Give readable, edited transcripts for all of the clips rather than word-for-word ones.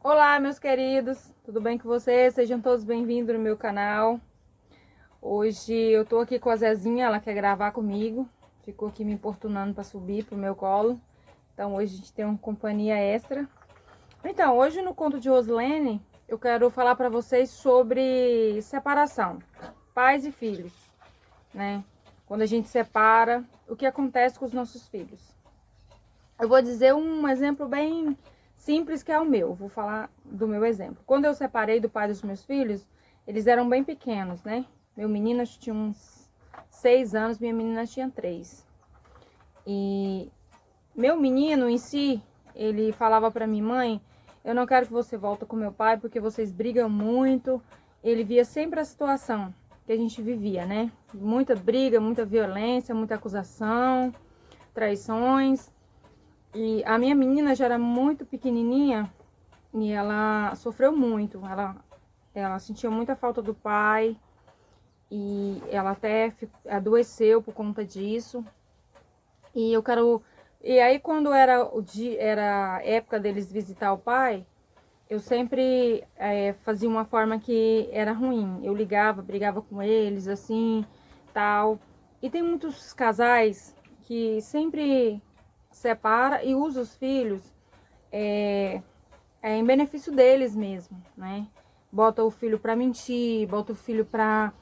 Olá, meus queridos, tudo bem com vocês? Sejam todos bem-vindos no meu canal. Hoje eu tô aqui com a Zezinha, ela quer gravar comigo. Ficou aqui me importunando para subir pro meu colo. Então hoje a gente tem uma companhia extra. Então, hoje no conto de Roslene, eu quero falar para vocês sobre separação, pais e filhos, né? Quando a gente separa, o que acontece com os nossos filhos? Eu vou dizer um exemplo bem simples que é o meu. Vou falar do meu exemplo. Quando eu separei do pai dos meus filhos, eles eram bem pequenos, né? Meu menino tinha uns 6 anos, minha menina tinha 3. E meu menino em si, ele falava pra minha mãe: eu não quero que você volte com meu pai porque vocês brigam muito. Ele via sempre a situação que a gente vivia, né? Muita briga, muita violência, muita acusação, traições. E a minha menina já era muito pequenininha e ela sofreu muito. Ela sentia muita falta do pai e ela até adoeceu por conta disso. E eu quero. E aí, quando era era a época deles visitar o pai, eu sempre fazia uma forma que era ruim. Eu ligava, brigava com eles, assim, tal. E tem muitos casais que sempre separa e usa os filhos em benefício deles mesmo, né? Bota o filho para mentir, bota o filho para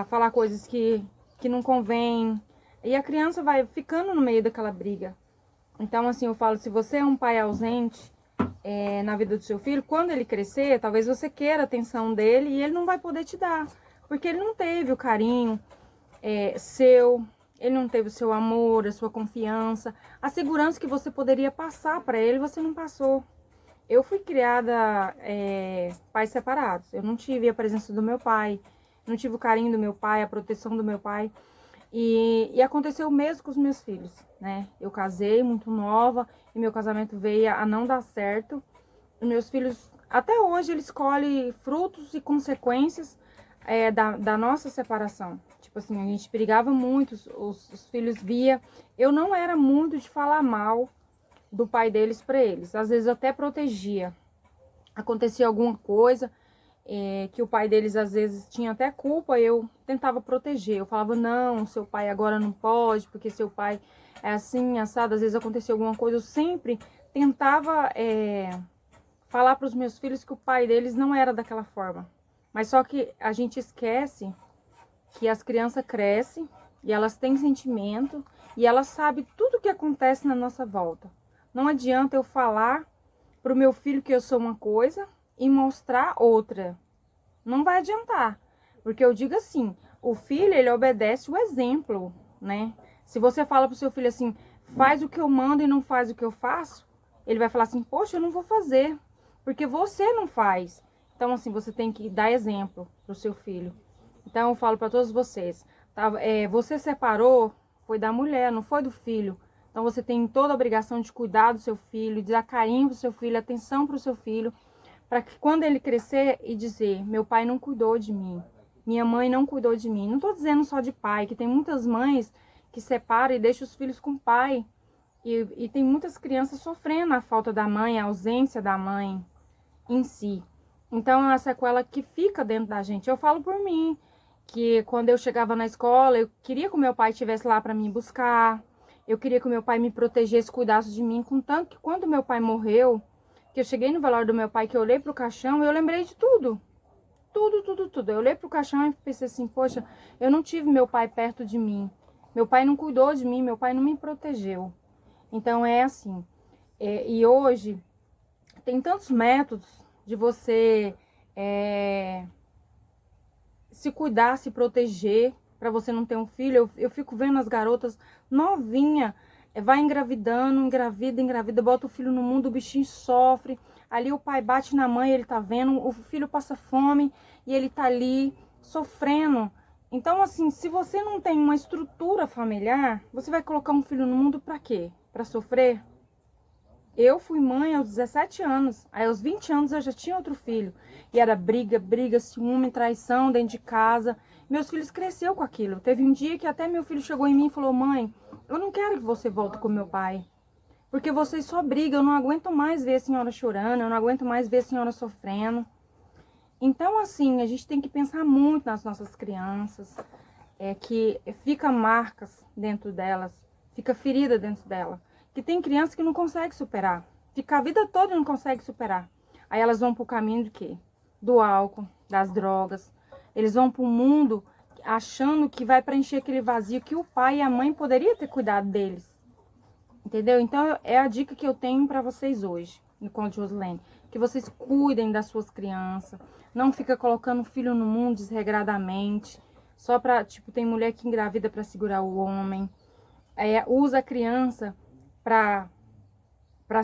falar coisas que não convém. E a criança vai ficando no meio daquela briga. Então, assim, eu falo, se você é um pai ausente na vida do seu filho, quando ele crescer, talvez você queira a atenção dele e ele não vai poder te dar. Porque ele não teve o carinho seu, ele não teve o seu amor, a sua confiança, a segurança que você poderia passar para ele, você não passou. Eu fui criada pais separados. Eu não tive a presença do meu pai, não tive o carinho do meu pai, a proteção do meu pai. E aconteceu o mesmo com os meus filhos, né? Eu casei muito nova e meu casamento veio a não dar certo. Os meus filhos, até hoje, eles colhem frutos e consequências da nossa separação. Tipo assim, a gente brigava muito, os filhos via. Eu não era muito de falar mal do pai deles para eles. Às vezes eu até protegia. Acontecia alguma coisa que o pai deles às vezes tinha até culpa, eu tentava proteger. Eu falava, não, seu pai agora não pode, porque seu pai é assim, assado. Às vezes acontecia alguma coisa, eu sempre tentava falar para os meus filhos que o pai deles não era daquela forma. Mas só que a gente esquece que as crianças crescem e elas têm sentimento e elas sabem tudo o que acontece na nossa volta. Não adianta eu falar pro meu filho que eu sou uma coisa e mostrar outra. Não vai adiantar. Porque eu digo assim, o filho, ele obedece o exemplo, né? Se você fala pro seu filho assim, faz o que eu mando e não faz o que eu faço, ele vai falar assim, poxa, eu não vou fazer, porque você não faz. Então, assim, você tem que dar exemplo pro seu filho. Então, eu falo para todos vocês, tá? Você separou, foi da mulher, não foi do filho. Então, você tem toda a obrigação de cuidar do seu filho, de dar carinho pro seu filho, atenção pro seu filho, para que quando ele crescer e dizer, meu pai não cuidou de mim, minha mãe não cuidou de mim. Não estou dizendo só de pai, que tem muitas mães que separam e deixam os filhos com o pai. E tem muitas crianças sofrendo a falta da mãe, a ausência da mãe em si. Então, é uma sequela que fica dentro da gente. Eu falo por mim, que quando eu chegava na escola, eu queria que o meu pai estivesse lá para me buscar. Eu queria que o meu pai me protegesse, cuidasse de mim. Contanto que quando meu pai morreu, que eu cheguei no velório do meu pai, que eu olhei pro caixão, eu lembrei de tudo. Tudo, tudo, tudo. Eu olhei pro caixão e pensei assim, poxa, eu não tive meu pai perto de mim. Meu pai não cuidou de mim, meu pai não me protegeu. Então é assim. E hoje tem tantos métodos de você se cuidar, se proteger, para você não ter um filho. Eu fico vendo as garotas novinha, vai engravidando, engravida, bota o filho no mundo, o bichinho sofre. Ali o pai bate na mãe, ele tá vendo, o filho passa fome e ele tá ali sofrendo. Então, assim, se você não tem uma estrutura familiar, você vai colocar um filho no mundo para quê? Para sofrer? Eu fui mãe aos 17 anos. Aí aos 20 anos eu já tinha outro filho. E era briga, briga, ciúme, traição dentro de casa. Meus filhos cresceram com aquilo. Teve um dia que até meu filho chegou em mim e falou, mãe, eu não quero que você volte com meu pai. Porque vocês só brigam, eu não aguento mais ver a senhora chorando, eu não aguento mais ver a senhora sofrendo. Então, assim, a gente tem que pensar muito nas nossas crianças, que fica marcas dentro delas, fica ferida dentro dela. Que tem criança que não consegue superar, fica a vida toda e não consegue superar. Aí elas vão pro caminho de quê? Do álcool, das drogas. Eles vão pro mundo achando que vai preencher aquele vazio que o pai e a mãe poderiam ter cuidado deles. Entendeu? Então, é a dica que eu tenho para vocês hoje, no Conto de Josilene. Que vocês cuidem das suas crianças. Não fica colocando filho no mundo desregradamente. Só pra, tipo, tem mulher que engravida para segurar o homem. Usa a criança pra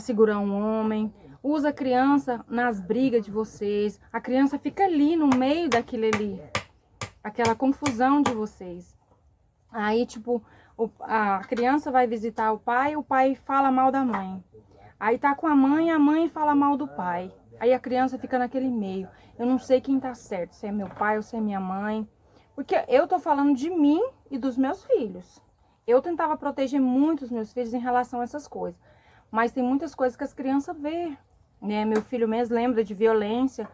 segurar um homem. Usa a criança nas brigas de vocês. A criança fica ali, no meio daquilo ali. Aquela confusão de vocês. Aí, tipo, a criança vai visitar o pai fala mal da mãe. Aí tá com a mãe fala mal do pai. Aí a criança fica naquele meio. Eu não sei quem tá certo, se é meu pai ou se é minha mãe. Porque eu tô falando de mim e dos meus filhos. Eu tentava proteger muito os meus filhos em relação a essas coisas. Mas tem muitas coisas que as crianças vê, né? Meu filho mesmo lembra de violência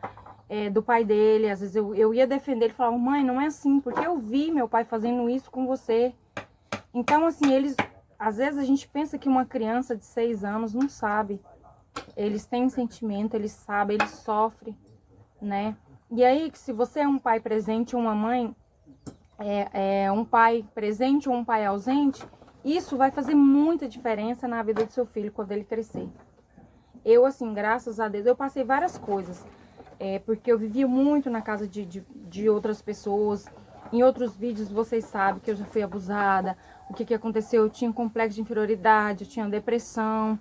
do pai dele. Às vezes eu ia defender ele e falava, mãe, não é assim, porque eu vi meu pai fazendo isso com você. Então, assim, às vezes a gente pensa que uma criança de 6 anos não sabe. Eles têm sentimento, eles sabem, eles sofrem, né? E aí, se você é um pai presente ou uma mãe, um pai presente ou um pai ausente, isso vai fazer muita diferença na vida do seu filho quando ele crescer. Eu, assim, graças a Deus, eu passei várias coisas. Porque eu vivia muito na casa de outras pessoas. Em outros vídeos vocês sabem que eu já fui abusada. O que aconteceu? Eu tinha um complexo de inferioridade, eu tinha depressão.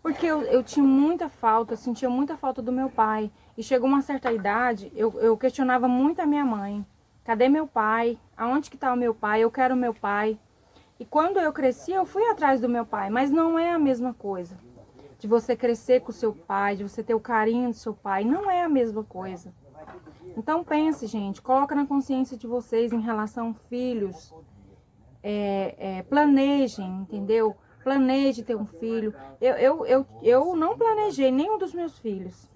Porque eu tinha muita falta, eu sentia muita falta do meu pai. E chegou uma certa idade, eu questionava muito a minha mãe. Cadê meu pai? Aonde que tá o meu pai? Eu quero o meu pai. E quando eu cresci, eu fui atrás do meu pai. Mas não é a mesma coisa. De você crescer com o seu pai, de você ter o carinho do seu pai. Não é a mesma coisa. Então pense, gente. Coloca na consciência de vocês em relação a filhos. Planejem, entendeu? Planeje ter um filho. Eu não planejei nenhum dos meus filhos.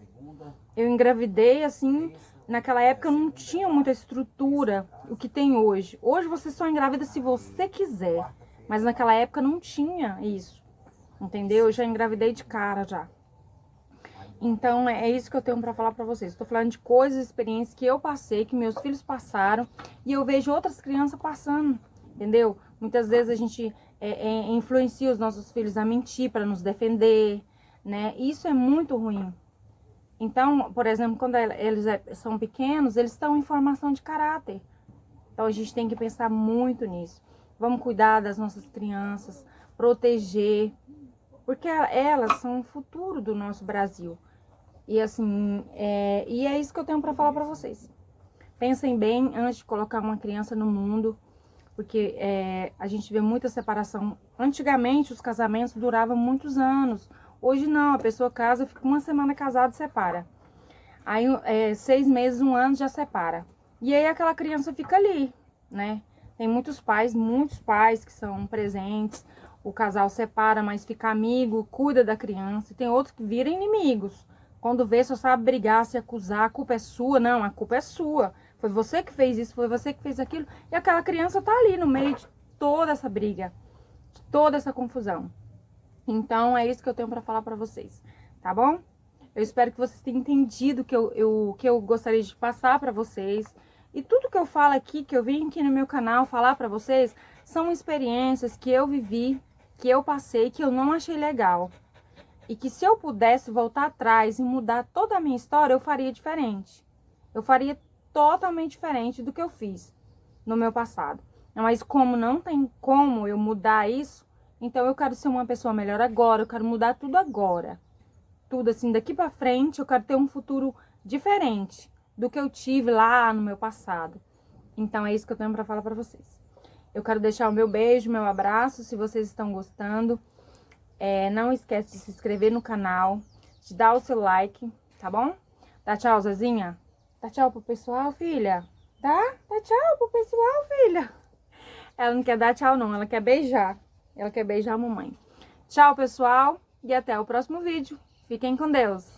Eu engravidei, assim, naquela época eu não tinha muita estrutura, o que tem hoje. Hoje você só engravida se você quiser, mas naquela época não tinha isso, entendeu? Eu já engravidei de cara já. Então, é isso que eu tenho pra falar pra vocês. Estou falando de coisas, experiências que eu passei, que meus filhos passaram, e eu vejo outras crianças passando, entendeu? Muitas vezes a gente influencia os nossos filhos a mentir para nos defender, né? Isso é muito ruim. Então, por exemplo, quando eles são pequenos, eles estão em formação de caráter. Então, a gente tem que pensar muito nisso. Vamos cuidar das nossas crianças, proteger, porque elas são o futuro do nosso Brasil. E assim, e é isso que eu tenho para falar para vocês. Pensem bem antes de colocar uma criança no mundo, porque a gente vê muita separação. Antigamente, os casamentos duravam muitos anos. Hoje não, a pessoa casa, fica uma semana casada e separa. Aí 6 meses, 1 ano já separa. E aí aquela criança fica ali, né? Tem muitos pais que são presentes. O casal separa, mas fica amigo, cuida da criança. E tem outros que viram inimigos. Quando vê, só sabe brigar, se acusar, a culpa é sua. Não, a culpa é sua. Foi você que fez isso, foi você que fez aquilo. E aquela criança tá ali no meio de toda essa briga, de toda essa confusão. Então, é isso que eu tenho pra falar pra vocês, tá bom? Eu espero que vocês tenham entendido o que eu gostaria de passar pra vocês. E tudo que eu falo aqui, que eu vim aqui no meu canal falar pra vocês, são experiências que eu vivi, que eu passei, que eu não achei legal. E que se eu pudesse voltar atrás e mudar toda a minha história, eu faria diferente. Eu faria totalmente diferente do que eu fiz no meu passado. Mas como não tem como eu mudar isso, então eu quero ser uma pessoa melhor agora, eu quero mudar tudo agora. Tudo assim, daqui pra frente, eu quero ter um futuro diferente do que eu tive lá no meu passado. Então é isso que eu tenho pra falar pra vocês. Eu quero deixar o meu beijo, meu abraço, se vocês estão gostando. Não esquece de se inscrever no canal, de dar o seu like, tá bom? Dá tchau, Zezinha. Dá tchau pro pessoal, filha. Dá tchau pro pessoal, filha. Ela não quer dar tchau, não. Ela quer beijar. Ela quer beijar a mamãe. Tchau, pessoal. e até o próximo vídeo. Fiquem com Deus!